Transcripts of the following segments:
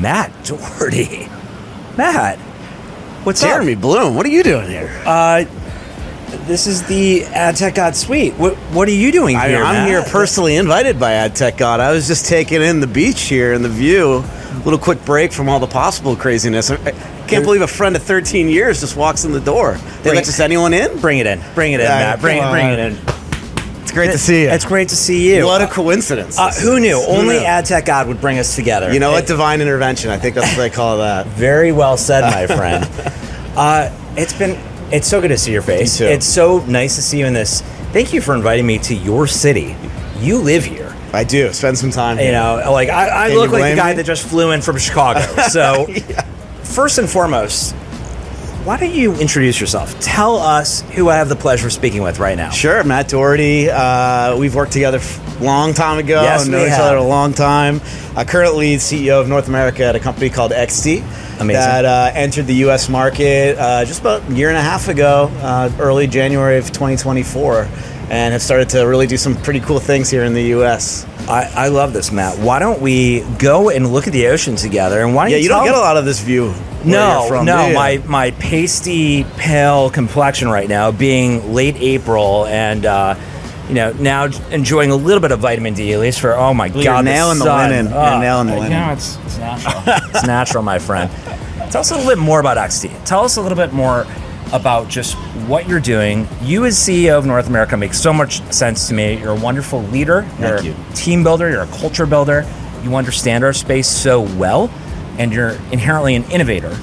Matt Doherty. Matt, what's Jeremy up? Bloom, what are you doing here? This is the AdTechGod suite. What are you doing here, I'm Matt? here personally invited by AdTechGod. I was just taking in the beach here and the view. A little quick break from all the possible craziness. I can't believe a friend of 13 years just walks in the door. They let just anyone in? Bring it in. Bring it in, Matt. Bring it in. It's great to see you. It's great to see you. What a coincidence. Who knew? Only AdTechGod would bring us together. You know what? Divine intervention. I think that's what they call that. Very well said, my friend. It's so good to see your face. Me too. It's so nice to see you in this. Thank you for inviting me to your city. You live here. I do. Spend some time here. You know, like I look like the guy that just flew in from Chicago. So, First and foremost, why don't you introduce yourself? Tell us who I have the pleasure of speaking with right now. Sure, Matt Doherty. We've worked together a long time ago. Yes, known each other a long time. Currently CEO of North America at a company called EXTE. Amazing. That entered the U.S. market just about a year and a half ago, early January of 2024, and have started to really do some pretty cool things here in the U.S. I love this, Matt. Why don't we go and look at the ocean together? And why don't you don't get a lot of this view. No, from, my pasty pale complexion right now, being late April, and now enjoying a little bit of vitamin D, at least for God, you're nailing the linen. You're nailing the linen. You know, it's natural. It's natural, my friend. Tell us a little bit more about EXTE. Tell us a little bit more about just what you're doing. You as CEO of North America makes so much sense to me. You're a wonderful leader. You're a team builder. You're a culture builder. You understand our space so well, and you're inherently an innovator.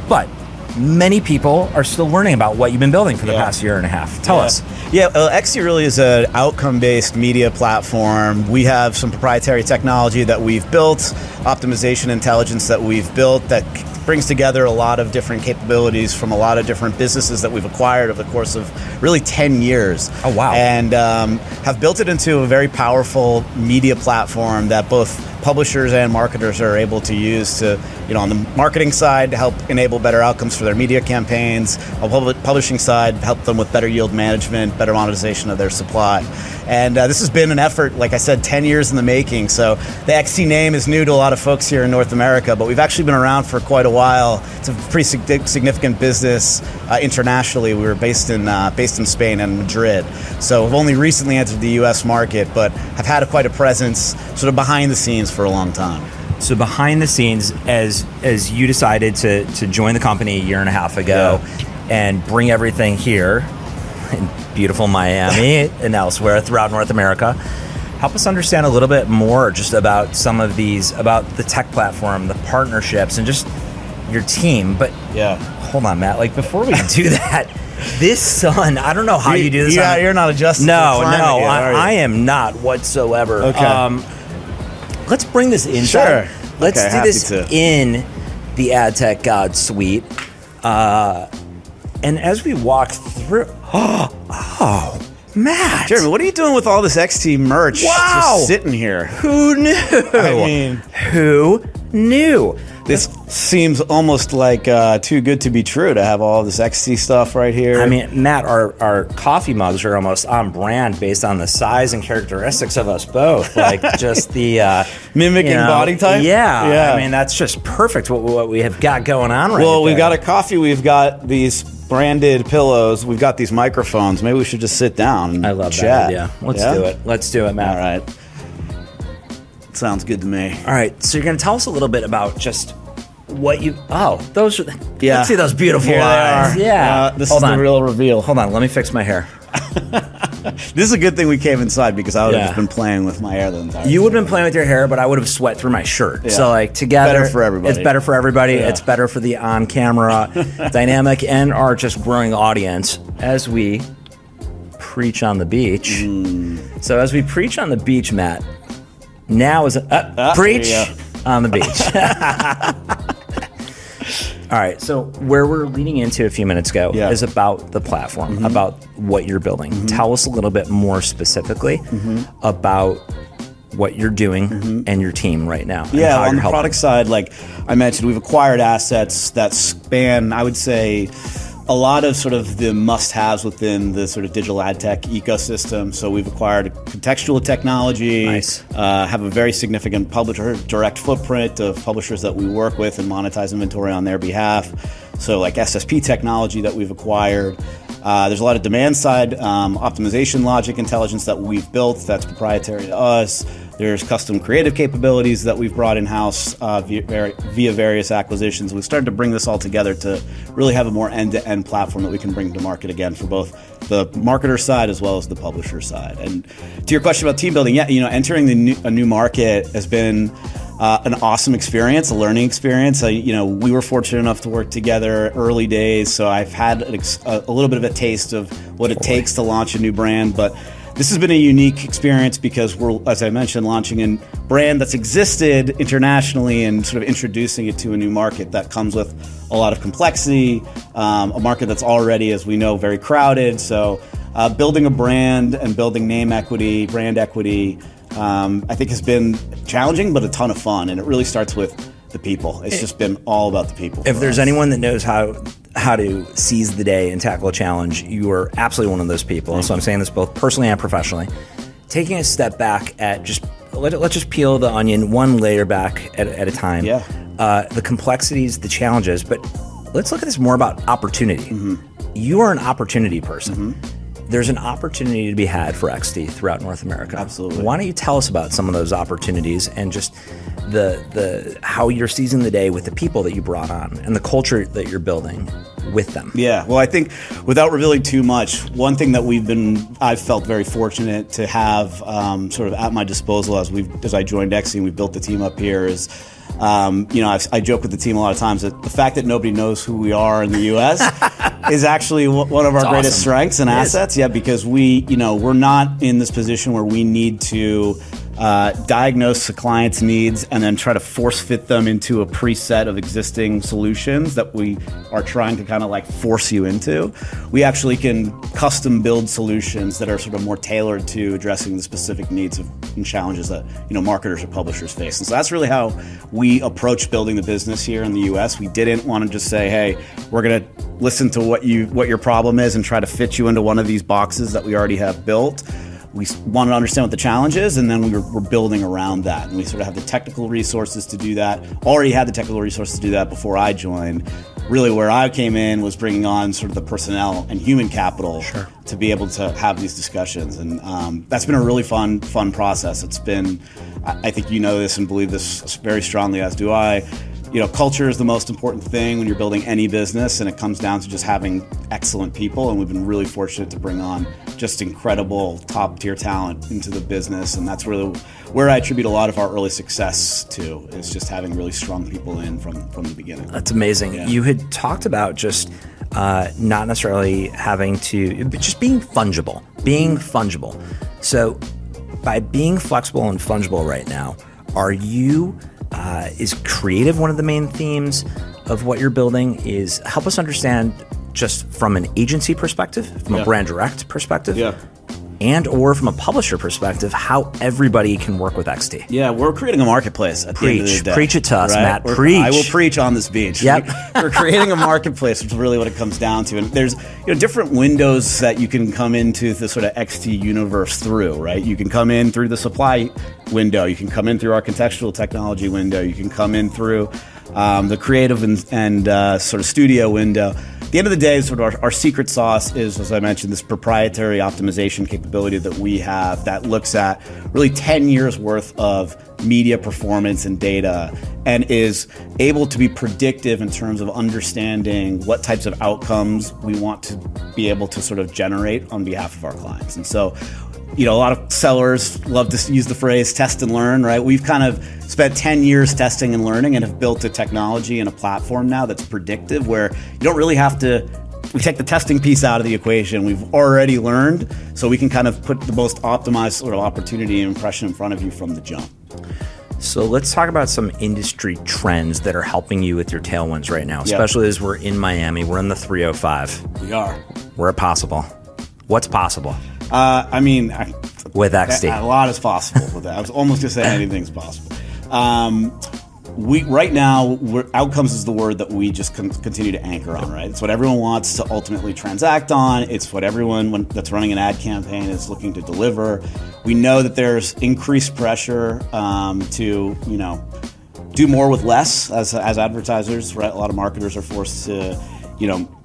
But many people are still learning about what you've been building for the past year and a half. Tell us. EXTE really is an outcome-based media platform. We have some proprietary technology that we've built, optimization intelligence that we've built that brings together a lot of different capabilities from a lot of different businesses that we've acquired over the course of really 10 years. Oh, wow. And have built it into a very powerful media platform that both publishers and marketers are able to use to, on the marketing side, to help enable better outcomes for their media campaigns. On the publishing side, help them with better yield management, better monetization of their supply. And this has been an effort, like I said, 10 years in the making. So the EXTE name is new to a lot of folks here in North America, but we've actually been around for quite a while. It's a pretty significant business internationally. We were based in Spain and Madrid. So we've only recently entered the U.S. market, but have had quite a presence sort of behind the scenes for a long time. So behind the scenes, as you decided to join the company a year and a half ago and bring everything here in beautiful Miami and elsewhere throughout North America, help us understand a little bit more just about some of these, about the tech platform, the partnerships, and just your team. But hold on, Matt, like before we do that, this sun, I don't know how you do this. Yeah, you're not adjusted to No, climate yet, I am not whatsoever. Okay. Let's bring this inside. Sure. Let's Okay, do this happy to. in the AdTechGod suite. And as we walk through, Matt. Jeremy, what are you doing with all this EXTE merch just sitting here? Who knew? I mean, who knew? This seems almost like too good to be true to have all this EXTE stuff right here. I mean, Matt, our coffee mugs are almost on brand based on the size and characteristics of us both. Like just the mimicking body type. Yeah. I mean, that's just perfect. What we have got going on right now. Well, we've got a coffee. We've got these branded pillows. We've got these microphones. Maybe we should just sit down and I love chat. that idea. Let's do it, Matt. All right. Sounds good to me. All right. So you're going to tell us a little bit about just what you... Oh, those are... Yeah. Let's see those beautiful Here eyes. they are. Yeah. This is the real reveal. Hold on. Let me fix my hair. This is a good thing we came inside because I would have just been playing with my hair the entire time. You would have been playing with your hair, but I would have sweat through my shirt. Yeah. So like together... Better for everybody. It's better for everybody. Yeah. It's better for the on-camera dynamic and our just growing audience as we preach on the beach. So as we preach on the beach, Matt, now is preach on the beach. All right, so where we're leading into a few minutes ago is about the platform, about what you're building. Tell us a little bit more specifically about what you're doing and your team right now. Yeah, on the product side, like I mentioned, we've acquired assets that span, I would say, a lot of sort of the must-haves within the sort of digital ad tech ecosystem. So we've acquired contextual technology, have a very significant publisher direct footprint of publishers that we work with and monetize inventory on their behalf. So like SSP technology that we've acquired. There's a lot of demand side optimization logic intelligence that we've built that's proprietary to us. There's custom creative capabilities that we've brought in-house via various acquisitions. We've started to bring this all together to really have a more end-to-end platform that we can bring to market again for both the marketer side as well as the publisher side. And to your question about team building, entering a new market has been an awesome experience, a learning experience. We were fortunate enough to work together early days, so I've had a little bit of a taste of what it takes to launch a new brand, but this has been a unique experience because we're, as I mentioned, launching a brand that's existed internationally and sort of introducing it to a new market that comes with a lot of complexity, a market that's already, as we know, very crowded. So building a brand and building name equity, brand equity, I think has been challenging, but a ton of fun. And it really starts with the people. It's just been all about the people. If there's anyone that knows how to seize the day and tackle a challenge, you are absolutely one of those people. And so I'm saying this both personally and professionally. Taking a step back at let's just peel the onion one layer back at a time. Yeah. The complexities, the challenges, but let's look at this more about opportunity. Mm-hmm. You are an opportunity person. Mm-hmm. There's an opportunity to be had for EXTE throughout North America. Absolutely. Why don't you tell us about some of those opportunities and just the how you're seizing the day with the people that you brought on and the culture that you're building with them? Yeah, well, I think without revealing too much, one thing that I've felt very fortunate to have sort of at my disposal as I joined EXTE and we built the team up here is, I joke with the team a lot of times that the fact that nobody knows who we are in the U.S. is actually one of our greatest strengths and assets. Yeah, because we're not in this position where we need to diagnose the client's needs and then try to force fit them into a preset of existing solutions that we are trying to kind of like force you into. We actually can custom build solutions that are sort of more tailored to addressing the specific needs and challenges that marketers or publishers face. And so that's really how we approach building the business here in the US. We didn't want to just say, hey, we're going to listen to what your problem is and try to fit you into one of these boxes that we already have built. We wanted to understand what the challenge is, and then we're building around that. And we sort of have the technical resources to do that. Already had the technical resources to do that before I joined. Really where I came in was bringing on sort of the personnel and human capital to be able to have these discussions. And that's been a really fun process. It's been, I think you know this and believe this very strongly, as do I. Culture is the most important thing when you're building any business, and it comes down to just having excellent people. And we've been really fortunate to bring on just incredible top-tier talent into the business, and that's really where I attribute a lot of our early success to, is just having really strong people in from the beginning. That's amazing. Yeah. You had talked about just not necessarily having to, but just being fungible. So by being flexible and fungible right now, are you... is creative one of the main themes of what you're building? Is help us understand just from an agency perspective, from a brand direct perspective, and or from a publisher perspective, how everybody can work with EXTE. Yeah, we're creating a marketplace at the end of the day. Preach it to us, right? Matt. Preach. I will preach on this beach. Yep. We're creating a marketplace, which is really what it comes down to. And there's different windows that you can come into the sort of EXTE universe through, right? You can come in through the supply window. You can come in through our contextual technology window. You can come in through the creative and sort of studio window. At the end of the day, sort of our secret sauce is, as I mentioned, this proprietary optimization capability that we have that looks at really 10 years worth of media performance and data and is able to be predictive in terms of understanding what types of outcomes we want to be able to sort of generate on behalf of our clients. And so, a lot of sellers love to use the phrase test and learn, right? We've kind of spent 10 years testing and learning and have built a technology and a platform now that's predictive, where you don't really have to, we take the testing piece out of the equation. We've already learned, so we can kind of put the most optimized sort of opportunity and impression in front of you from the jump. So let's talk about some industry trends that are helping you with your tailwinds right now, especially as we're in Miami. We're in the 305. We are. Where possible. What's possible? With EXTE. A lot is possible with that. I was almost going to say anything's possible. right now, outcomes is the word that we just continue to anchor on, right? It's what everyone wants to ultimately transact on. It's what everyone that's running an ad campaign is looking to deliver. We know that there's increased pressure to, do more with less as advertisers, right? A lot of marketers are forced to,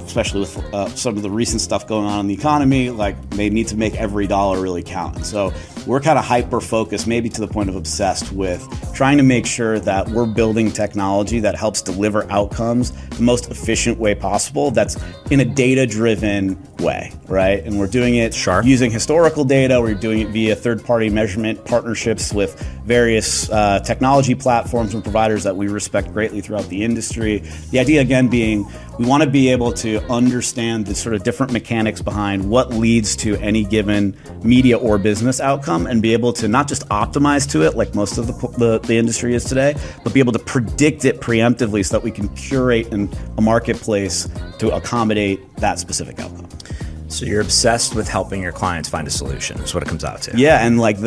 especially with some of the recent stuff going on in the economy, like they need to make every dollar really count. And so we're kind of hyper-focused, maybe to the point of obsessed with trying to make sure that we're building technology that helps deliver outcomes the most efficient way possible, that's in a data-driven way, right? And we're doing it using historical data. We're doing it via third-party measurement partnerships with various technology platforms and providers that we respect greatly throughout the industry. The idea, again, being we want to be able to understand the sort of different mechanics behind what leads to any given media or business outcome, and be able to not just optimize to it like most of the industry is today, but be able to predict it preemptively so that we can curate a marketplace to accommodate that specific outcome. So you're obsessed with helping your clients find a solution is what it comes out to. Yeah, and like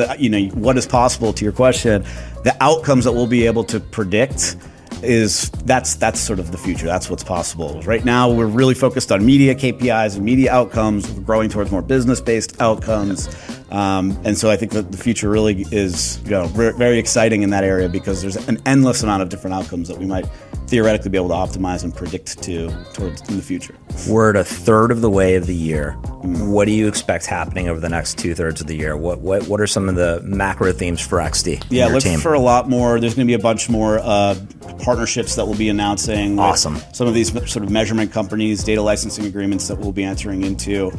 what is possible, to your question, the outcomes that we'll be able to predict that's sort of the future. That's what's possible. Right now, we're really focused on media KPIs and media outcomes. We're growing towards more business-based outcomes. And so I think that the future really is very exciting in that area, because there's an endless amount of different outcomes that we might theoretically be able to optimize and predict towards in the future. We're at a third of the way of the year. What do you expect happening over the next 2/3 of the year? What are some of the macro themes for EXTE? Yeah, look for a lot more. There's going to be a bunch more partnerships that we'll be announcing. Awesome. Some of these sort of measurement companies, data licensing agreements that we'll be entering into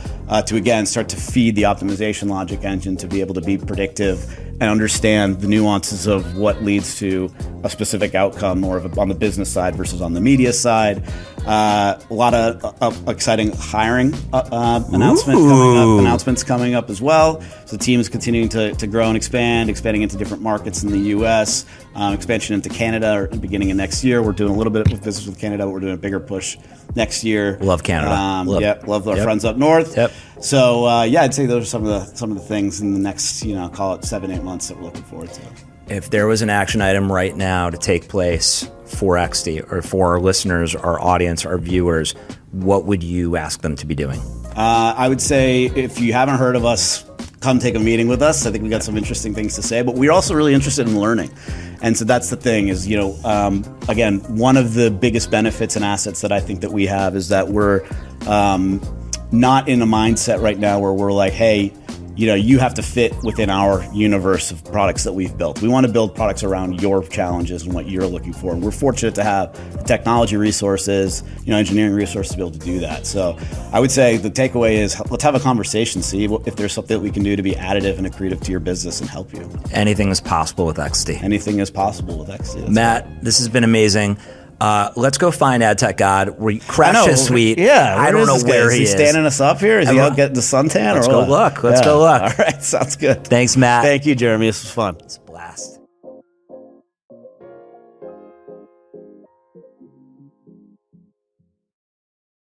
to again start to feed the optimization logic engine to be able to be predictive and understand the nuances of what leads to a specific outcome, more of on the business side versus on the media side. A lot of exciting hiring announcements coming up as well. So the team is continuing to grow and expanding into different markets in the U.S., expansion into Canada or beginning of next year. We're doing a little bit of business with Canada, but we're doing a bigger push next year. Love Canada. Love our friends up north. Yep. So I'd say those are some of the things in the next call it 7-8 months that we're looking forward to. If there was an action item right now to take place for EXTE or for our listeners, our audience, our viewers, what would you ask them to be doing? I would say if you haven't heard of us, come take a meeting with us. I think we got some interesting things to say, but we're also really interested in learning. And so that's the thing is, again, one of the biggest benefits and assets that I think that we have is that we're not in a mindset right now where we're like, hey, you have to fit within our universe of products that we've built. We want to build products around your challenges and what you're looking for. And we're fortunate to have the technology resources, engineering resources to be able to do that. So I would say the takeaway is let's have a conversation, see if there's something that we can do to be additive and accretive to your business and help you. Anything is possible with EXTE. Anything is possible with EXTE. Matt, this has been amazing. Let's go find AdTechGod. We crashed his suite. Yeah, I don't know where he is. Is he standing us up here? Is he out getting the suntan? Let's go look. Let's go look. All right, sounds good. Thanks, Matt. Thank you, Jeremy. This was fun. It's a blast.